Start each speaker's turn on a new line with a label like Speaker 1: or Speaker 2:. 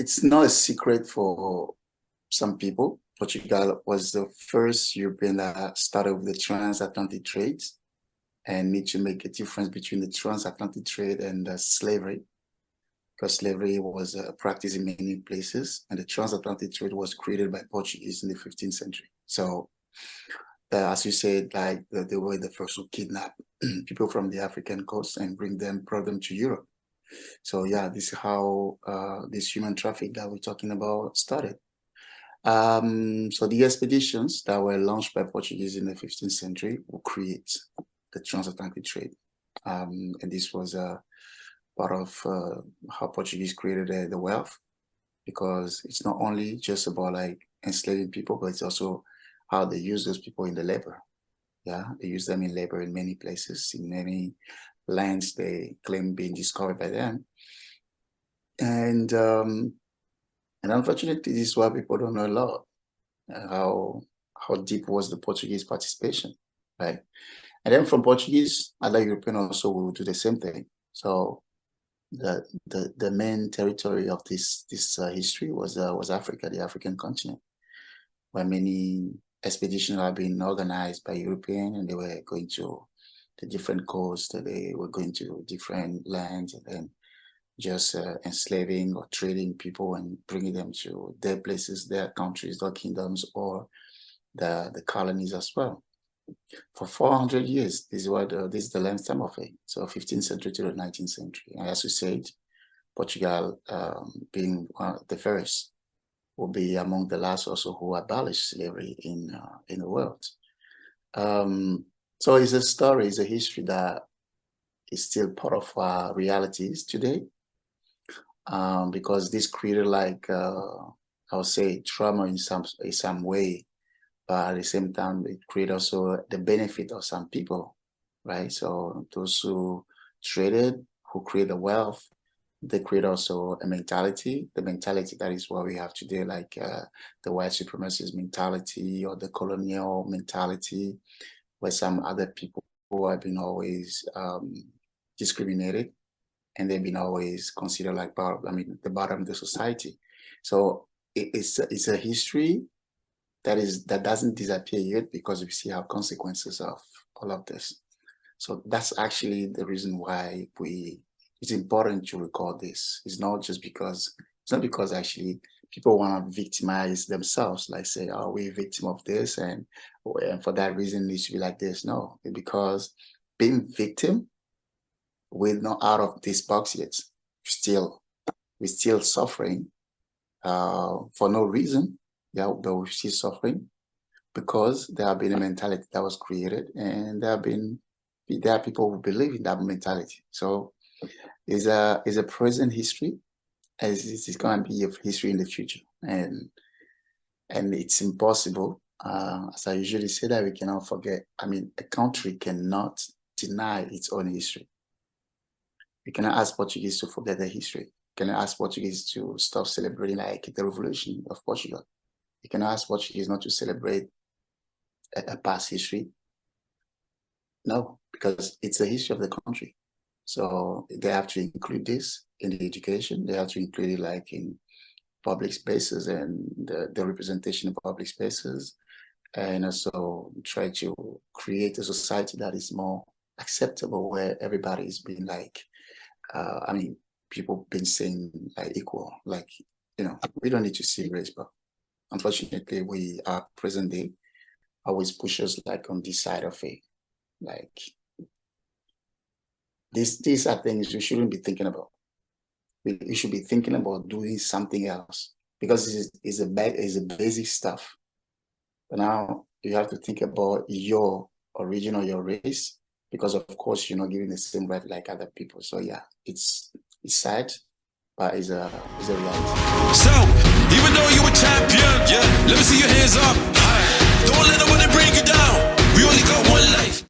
Speaker 1: it's not a secret for some people. Portugal was the first European that started with the transatlantic trade and need to make a difference between the transatlantic trade and slavery, because slavery was practiced in many places, and the transatlantic trade was created by Portuguese in the 15th century. So, as you said, like they were the first to kidnap people from the African coast and brought them to Europe. So yeah, this is how this human traffic that we're talking about started. So the expeditions that were launched by Portuguese in the 15th century will create the transatlantic trade. And this was part of how Portuguese created the wealth, because it's not only just about like enslaving people, but it's also how they use those people in the labor. Yeah, they use them in labor in many places, in many lands they claim being discovered by them. And unfortunately, this is why people don't know a lot, how deep was the Portuguese participation, right? And then from Portuguese, other European also will do the same thing. So the main territory of this history was Africa, the African continent, where many expeditions are being organized by European, and they were going to the different coasts, they were going to different lands, and then just enslaving or trading people and bringing them to their places, their countries, their kingdoms, or the colonies as well. For 400 years, this is the lifetime of it. So 15th century to the 19th century. And as you said, Portugal, being one of the first, will be among the last also who abolished slavery in the world. So it's a story, it's a history that is still part of our realities today, because this created like, I would say, trauma in some way, but at the same time, it created also the benefit of some people, right? So those who traded, who create the wealth, they create also a mentality, the mentality that is what we have today, like the white supremacist mentality or the colonial mentality, where some other people who have been always discriminated, and they've been always considered like the bottom of the society. So it's a history that doesn't disappear yet, because we see our consequences of all of this. So that's actually the reason why it's important to record this. It's not because actually people want to victimize themselves, like say, oh, we're victim of this, and for that reason it needs to be like this. No, because being victim, we're not out of this box yet. We're still suffering for no reason. Yeah, but we're still suffering because there have been a mentality that was created, and there are people who believe in that mentality. So it's a present history, as it is going to be a history in the future, and it's impossible. As I usually say, that we cannot forget. I mean, a country cannot deny its own history. We cannot ask Portuguese to forget their history. We cannot ask Portuguese to stop celebrating like the revolution of Portugal. You cannot ask Portuguese not to celebrate a past history. No, because it's the history of the country. So they have to include this in the education. They have to include it like in public spaces and the representation of public spaces, and also try to create a society that is more acceptable, where everybody is being like, people been saying like equal, like, we don't need to see race, but unfortunately we are present day always push us like on this side of it. Like these are things we shouldn't be thinking about. We should be thinking about doing something else, because it's a basic stuff. But now you have to think about your origin or your race, because of course you're not given the same right like other people. So yeah, it's sad, but it's a reality.
Speaker 2: So even though you a champion, yeah, let me see your hands up. Don't let nobody bring you down. We only got one life.